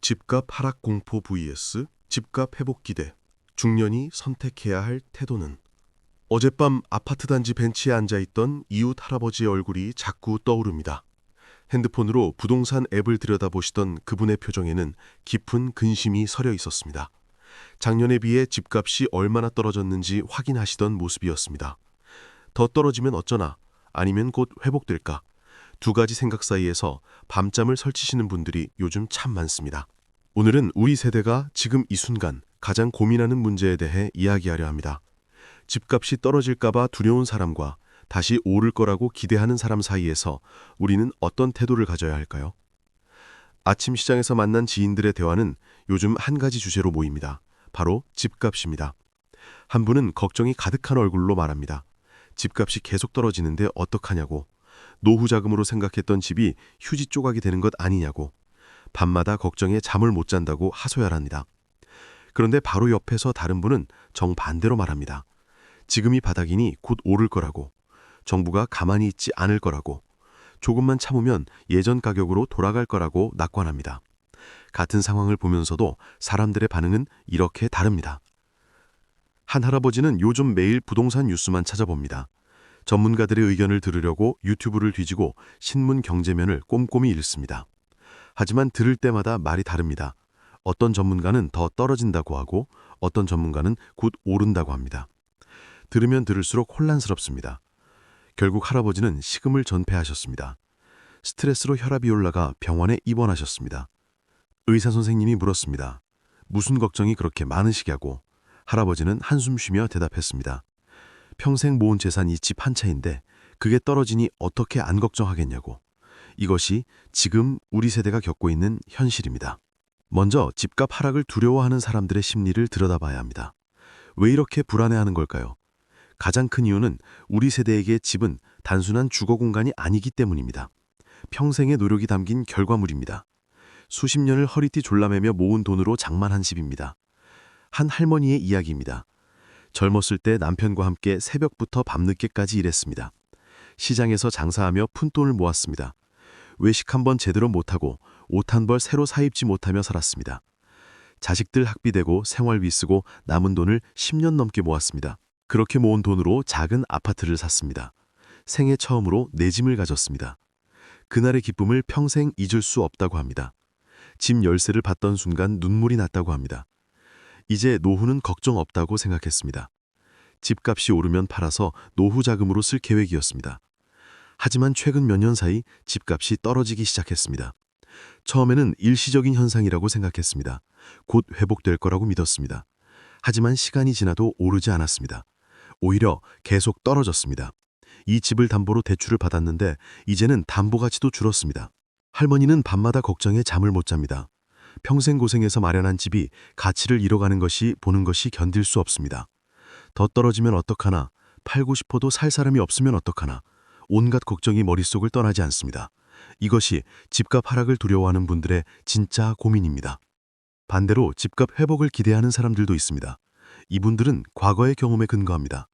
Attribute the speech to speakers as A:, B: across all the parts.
A: 집값 하락 공포 vs 집값 회복 기대. 중년이 선택해야 할 태도는. 어젯밤 아파트 단지 벤치에 앉아있던 이웃 할아버지의 얼굴이 자꾸 떠오릅니다. 핸드폰으로 부동산 앱을 들여다보시던 그분의 표정에는 깊은 근심이 서려 있었습니다. 작년에 비해 집값이 얼마나 떨어졌는지 확인하시던 모습이었습니다. 더 떨어지면 어쩌나, 아니면 곧 회복될까? 두 가지 생각 사이에서 밤잠을 설치시는 분들이 요즘 참 많습니다. 오늘은 우리 세대가 지금 이 순간 가장 고민하는 문제에 대해 이야기하려 합니다. 집값이 떨어질까봐 두려운 사람과 다시 오를 거라고 기대하는 사람 사이에서 우리는 어떤 태도를 가져야 할까요? 아침 시장에서 만난 지인들의 대화는 요즘 한 가지 주제로 모입니다. 바로 집값입니다. 한 분은 걱정이 가득한 얼굴로 말합니다. 집값이 계속 떨어지는데 어떡하냐고. 노후 자금으로 생각했던 집이 휴지 조각이 되는 것 아니냐고. 밤마다 걱정에 잠을 못 잔다고 하소연합니다. 그런데 바로 옆에서 다른 분은 정반대로 말합니다. 지금이 바닥이니 곧 오를 거라고. 정부가 가만히 있지 않을 거라고. 조금만 참으면 예전 가격으로 돌아갈 거라고 낙관합니다. 같은 상황을 보면서도 사람들의 반응은 이렇게 다릅니다. 한 할아버지는 요즘 매일 부동산 뉴스만 찾아봅니다. 전문가들의 의견을 들으려고 유튜브를 뒤지고 신문 경제면을 꼼꼼히 읽습니다. 하지만 들을 때마다 말이 다릅니다. 어떤 전문가는 더 떨어진다고 하고 어떤 전문가는 곧 오른다고 합니다. 들으면 들을수록 혼란스럽습니다. 결국 할아버지는 식음을 전폐하셨습니다. 스트레스로 혈압이 올라가 병원에 입원하셨습니다. 의사 선생님이 물었습니다. 무슨 걱정이 그렇게 많으시냐고. 할아버지는 한숨 쉬며 대답했습니다. 평생 모은 재산 이 집 한 채인데 그게 떨어지니 어떻게 안 걱정하겠냐고. 이것이 지금 우리 세대가 겪고 있는 현실입니다. 먼저 집값 하락을 두려워하는 사람들의 심리를 들여다봐야 합니다. 왜 이렇게 불안해하는 걸까요? 가장 큰 이유는 우리 세대에게 집은 단순한 주거 공간이 아니기 때문입니다. 평생의 노력이 담긴 결과물입니다. 수십 년을 허리띠 졸라매며 모은 돈으로 장만한 집입니다. 한 할머니의 이야기입니다. 젊었을 때 남편과 함께 새벽부터 밤늦게까지 일했습니다. 시장에서 장사하며 푼돈을 모았습니다. 외식 한 번 제대로 못하고 옷 한 벌 새로 사입지 못하며 살았습니다. 자식들 학비 대고 생활비 쓰고 남은 돈을 10년 넘게 모았습니다. 그렇게 모은 돈으로 작은 아파트를 샀습니다. 생애 처음으로 내 짐을 가졌습니다. 그날의 기쁨을 평생 잊을 수 없다고 합니다. 집 열쇠를 받던 순간 눈물이 났다고 합니다. 이제 노후는 걱정 없다고 생각했습니다. 집값이 오르면 팔아서 노후 자금으로 쓸 계획이었습니다. 하지만 최근 몇 년 사이 집값이 떨어지기 시작했습니다. 처음에는 일시적인 현상이라고 생각했습니다. 곧 회복될 거라고 믿었습니다. 하지만 시간이 지나도 오르지 않았습니다. 오히려 계속 떨어졌습니다. 이 집을 담보로 대출을 받았는데 이제는 담보 가치도 줄었습니다. 할머니는 밤마다 걱정에 잠을 못 잡니다. 평생 고생해서 마련한 집이 가치를 잃어가는 것이 보는 것이 견딜 수 없습니다. 더 떨어지면 어떡하나, 팔고 싶어도 살 사람이 없으면 어떡하나, 온갖 걱정이 머릿속을 떠나지 않습니다. 이것이 집값 하락을 두려워하는 분들의 진짜 고민입니다. 반대로 집값 회복을 기대하는 사람들도 있습니다. 이분들은 과거의 경험에 근거합니다.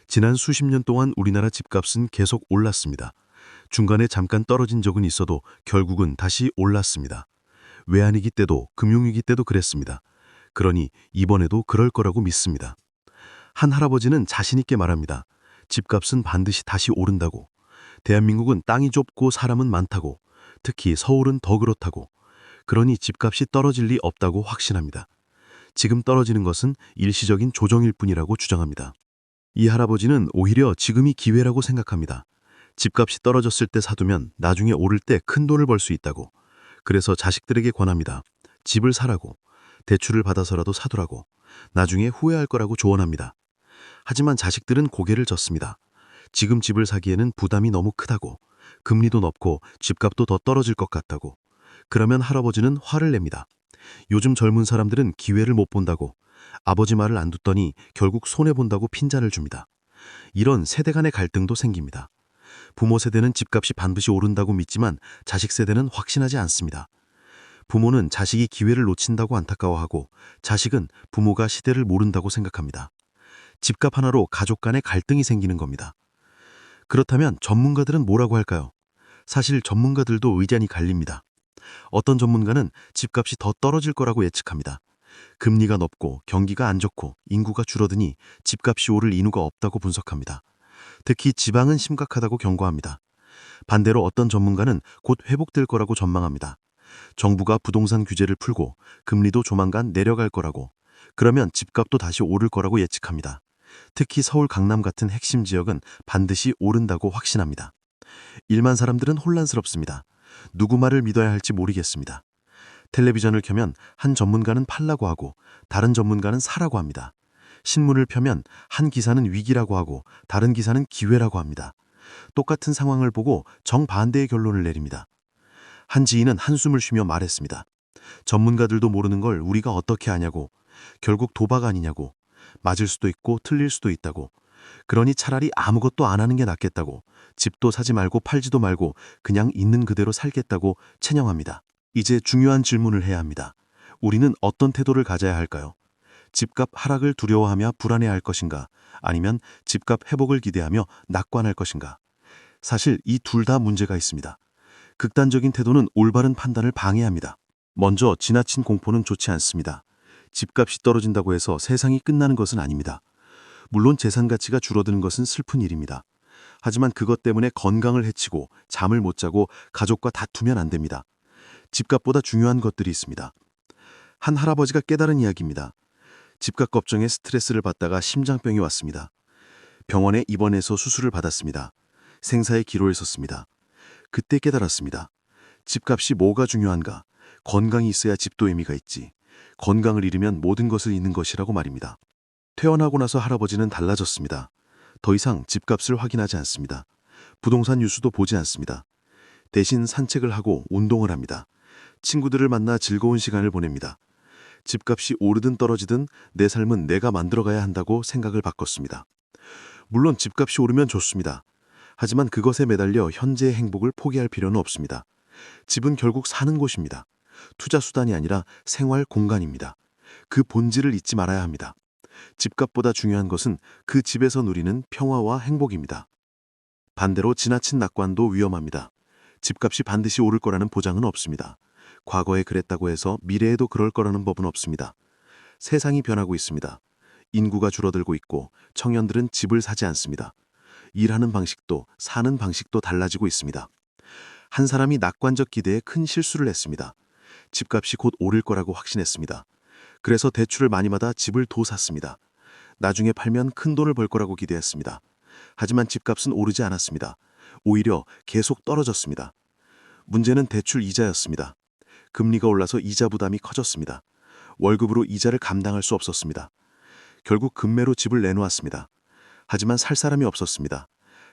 A: 지난 수십 년 동안 우리나라 집값은 계속 올랐습니다. 중간에 잠깐 떨어진 적은 있어도 결국은 다시 올랐습니다. 외환위기 때도 금융위기 때도 그랬습니다. 그러니 이번에도 그럴 거라고 믿습니다. 한 할아버지는 자신 있게 말합니다. 집값은 반드시 다시 오른다고. 대한민국은 땅이 좁고 사람은 많다고. 특히 서울은 더 그렇다고. 그러니 집값이 떨어질 리 없다고 확신합니다. 지금 떨어지는 것은 일시적인 조정일 뿐이라고 주장합니다. 이 할아버지는 오히려 지금이 기회라고 생각합니다. 집값이 떨어졌을 때 사두면 나중에 오를 때 큰 돈을 벌 수 있다고. 그래서 자식들에게 권합니다. 집을 사라고. 대출을 받아서라도 사두라고. 나중에 후회할 거라고 조언합니다. 하지만 자식들은 고개를 젓습니다. 지금 집을 사기에는 부담이 너무 크다고. 금리도 높고 집값도 더 떨어질 것 같다고. 그러면 할아버지는 화를 냅니다. 요즘 젊은 사람들은 기회를 못 본다고. 아버지 말을 안 듣더니 결국 손해본다고 핀잔을 줍니다. 이런 세대 간의 갈등도 생깁니다. 부모 세대는 집값이 반드시 오른다고 믿지만 자식 세대는 확신하지 않습니다. 부모는 자식이 기회를 놓친다고 안타까워하고 자식은 부모가 시대를 모른다고 생각합니다. 집값 하나로 가족 간의 갈등이 생기는 겁니다. 그렇다면 전문가들은 뭐라고 할까요? 사실 전문가들도 의견이 갈립니다.
B: 어떤 전문가는 집값이 더 떨어질 거라고 예측합니다. 금리가 높고 경기가 안 좋고 인구가 줄어드니 집값이 오를 이유가 없다고 분석합니다. 특히 지방은 심각하다고 경고합니다. 반대로 어떤 전문가는 곧 회복될 거라고 전망합니다. 정부가 부동산 규제를 풀고 금리도 조만간 내려갈 거라고, 그러면 집값도 다시 오를 거라고 예측합니다. 특히 서울 강남 같은 핵심 지역은 반드시 오른다고 확신합니다. 일반 사람들은 혼란스럽습니다. 누구 말을 믿어야 할지 모르겠습니다. 텔레비전을 켜면 한 전문가는 팔라고 하고 다른 전문가는 사라고 합니다. 신문을 펴면 한 기사는 위기라고 하고 다른 기사는 기회라고 합니다. 똑같은 상황을 보고 정반대의 결론을 내립니다. 한 지인은 한숨을 쉬며 말했습니다. 전문가들도 모르는 걸 우리가 어떻게 아냐고, 결국 도박 아니냐고, 맞을 수도 있고 틀릴 수도 있다고, 그러니 차라리 아무것도 안 하는 게 낫겠다고, 집도 사지 말고 팔지도 말고 그냥 있는 그대로 살겠다고 체념합니다. 이제 중요한 질문을 해야 합니다. 우리는 어떤 태도를 가져야 할까요? 집값 하락을 두려워하며 불안해할 것인가? 아니면 집값 회복을 기대하며 낙관할 것인가? 사실 이 둘 다 문제가 있습니다. 극단적인 태도는 올바른 판단을 방해합니다. 먼저 지나친 공포는 좋지 않습니다. 집값이 떨어진다고 해서 세상이 끝나는 것은 아닙니다. 물론 재산 가치가 줄어드는 것은 슬픈 일입니다. 하지만 그것 때문에 건강을 해치고 잠을 못 자고 가족과 다투면 안 됩니다. 집값보다 중요한 것들이 있습니다. 한 할아버지가 깨달은 이야기입니다. 집값 걱정에 스트레스를 받다가 심장병이 왔습니다. 병원에 입원해서 수술을 받았습니다. 생사의 기로에 섰습니다. 그때 깨달았습니다. 집값이 뭐가 중요한가? 건강이 있어야 집도 의미가 있지. 건강을 잃으면 모든 것을 잃는 것이라고 말입니다. 퇴원하고 나서 할아버지는 달라졌습니다. 더 이상 집값을 확인하지 않습니다. 부동산 뉴스도 보지 않습니다. 대신 산책을 하고 운동을 합니다. 친구들을 만나 즐거운 시간을 보냅니다. 집값이 오르든 떨어지든 내 삶은 내가 만들어가야 한다고 생각을 바꿨습니다. 물론 집값이 오르면 좋습니다. 하지만 그것에 매달려 현재의 행복을 포기할 필요는 없습니다. 집은 결국 사는 곳입니다. 투자 수단이 아니라 생활 공간입니다. 그 본질을 잊지 말아야 합니다. 집값보다 중요한 것은 그 집에서 누리는 평화와 행복입니다. 반대로 지나친 낙관도 위험합니다. 집값이 반드시 오를 거라는 보장은 없습니다. 과거에 그랬다고 해서 미래에도 그럴 거라는 법은 없습니다. 세상이 변하고 있습니다. 인구가 줄어들고 있고 청년들은 집을 사지 않습니다. 일하는 방식도 사는 방식도 달라지고 있습니다. 한 사람이 낙관적 기대에 큰 실수를 했습니다. 집값이 곧 오를 거라고 확신했습니다. 그래서 대출을 많이 받아 집을 더 샀습니다. 나중에 팔면 큰 돈을 벌 거라고 기대했습니다. 하지만 집값은 오르지 않았습니다. 오히려 계속 떨어졌습니다. 문제는 대출 이자였습니다. 금리가 올라서 이자 부담이 커졌습니다. 월급으로 이자를 감당할 수 없었습니다. 결국 금매로 집을 내놓았습니다. 하지만 살 사람이 없었습니다.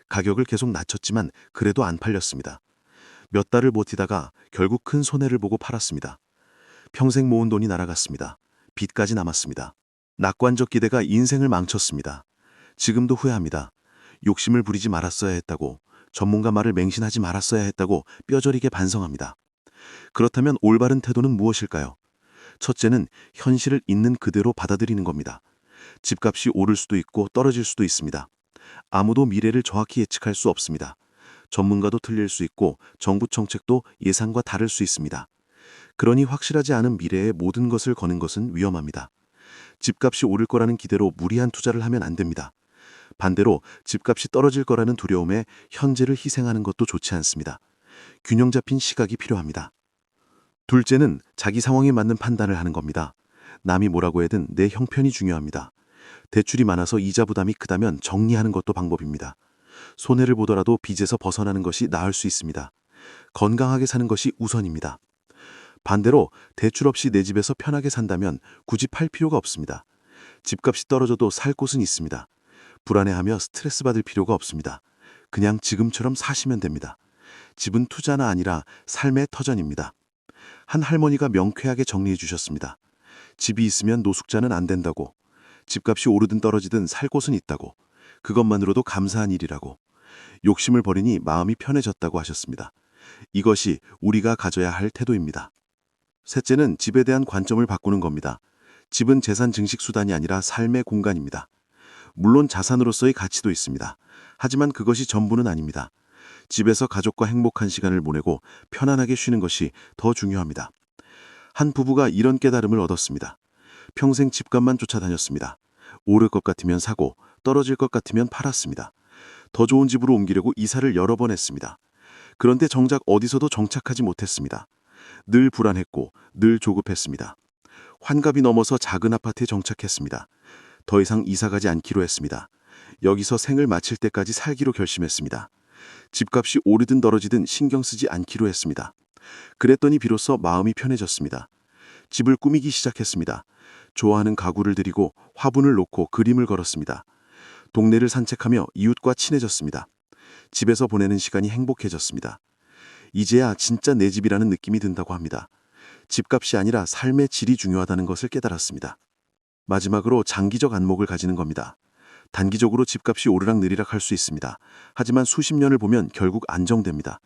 B: 가격을 계속 낮췄지만 그래도 안 팔렸습니다. 몇 달을 버티다가 결국 큰 손해를 보고 팔았습니다. 평생 모은 돈이 날아갔습니다. 빚까지 남았습니다. 낙관적 기대가 인생을 망쳤습니다. 지금도 후회합니다. 욕심을 부리지 말았어야 했다고, 전문가 말을 맹신하지 말았어야 했다고 뼈저리게 반성합니다. 그렇다면 올바른 태도는 무엇일까요? 첫째는 현실을 있는 그대로 받아들이는 겁니다. 집값이 오를 수도 있고 떨어질 수도 있습니다. 아무도 미래를 정확히 예측할 수 없습니다. 전문가도 틀릴 수 있고 정부 정책도 예상과 다를 수 있습니다. 그러니 확실하지 않은 미래에 모든 것을 거는 것은 위험합니다. 집값이 오를 거라는 기대로 무리한 투자를 하면 안 됩니다. 반대로 집값이 떨어질 거라는 두려움에 현재를 희생하는 것도 좋지 않습니다. 균형 잡힌 시각이 필요합니다. 둘째는 자기 상황에 맞는 판단을 하는 겁니다. 남이 뭐라고 해든 내 형편이 중요합니다. 대출이 많아서 이자 부담이 크다면 정리하는 것도 방법입니다. 손해를 보더라도 빚에서 벗어나는 것이 나을 수 있습니다. 건강하게 사는 것이 우선입니다. 반대로 대출 없이 내 집에서 편하게 산다면 굳이 팔 필요가 없습니다. 집값이 떨어져도 살 곳은 있습니다. 불안해하며 스트레스 받을 필요가 없습니다. 그냥 지금처럼 사시면 됩니다. 집은 투자나 아니라 삶의 터전입니다. 한 할머니가 명쾌하게 정리해 주셨습니다. 집이 있으면 노숙자는 안 된다고, 집값이 오르든 떨어지든 살 곳은 있다고, 그것만으로도 감사한 일이라고, 욕심을 버리니 마음이 편해졌다고 하셨습니다. 이것이 우리가 가져야 할 태도입니다. 셋째는 집에 대한 관점을 바꾸는 겁니다. 집은 재산 증식 수단이 아니라 삶의 공간입니다. 물론 자산으로서의 가치도 있습니다. 하지만 그것이 전부는 아닙니다. 집에서 가족과 행복한 시간을 보내고 편안하게 쉬는 것이 더 중요합니다. 한 부부가 이런 깨달음을 얻었습니다. 평생 집값만 쫓아다녔습니다. 오를 것 같으면 사고 떨어질 것 같으면 팔았습니다. 더 좋은 집으로 옮기려고 이사를 여러 번 했습니다. 그런데 정작 어디서도 정착하지 못했습니다. 늘 불안했고 늘 조급했습니다. 환갑이 넘어서 작은 아파트에 정착했습니다. 더 이상 이사가지 않기로 했습니다. 여기서 생을 마칠 때까지 살기로 결심했습니다. 집값이 오르든 떨어지든 신경 쓰지 않기로 했습니다. 그랬더니 비로소 마음이 편해졌습니다. 집을 꾸미기 시작했습니다. 좋아하는 가구를 들이고 화분을 놓고 그림을 걸었습니다. 동네를 산책하며 이웃과 친해졌습니다. 집에서 보내는 시간이 행복해졌습니다. 이제야 진짜 내 집이라는 느낌이 든다고 합니다. 집값이 아니라 삶의 질이 중요하다는 것을 깨달았습니다. 마지막으로 장기적 안목을 가지는 겁니다. 단기적으로 집값이 오르락내리락 할 수 있습니다. 하지만 수십 년을 보면 결국 안정됩니다.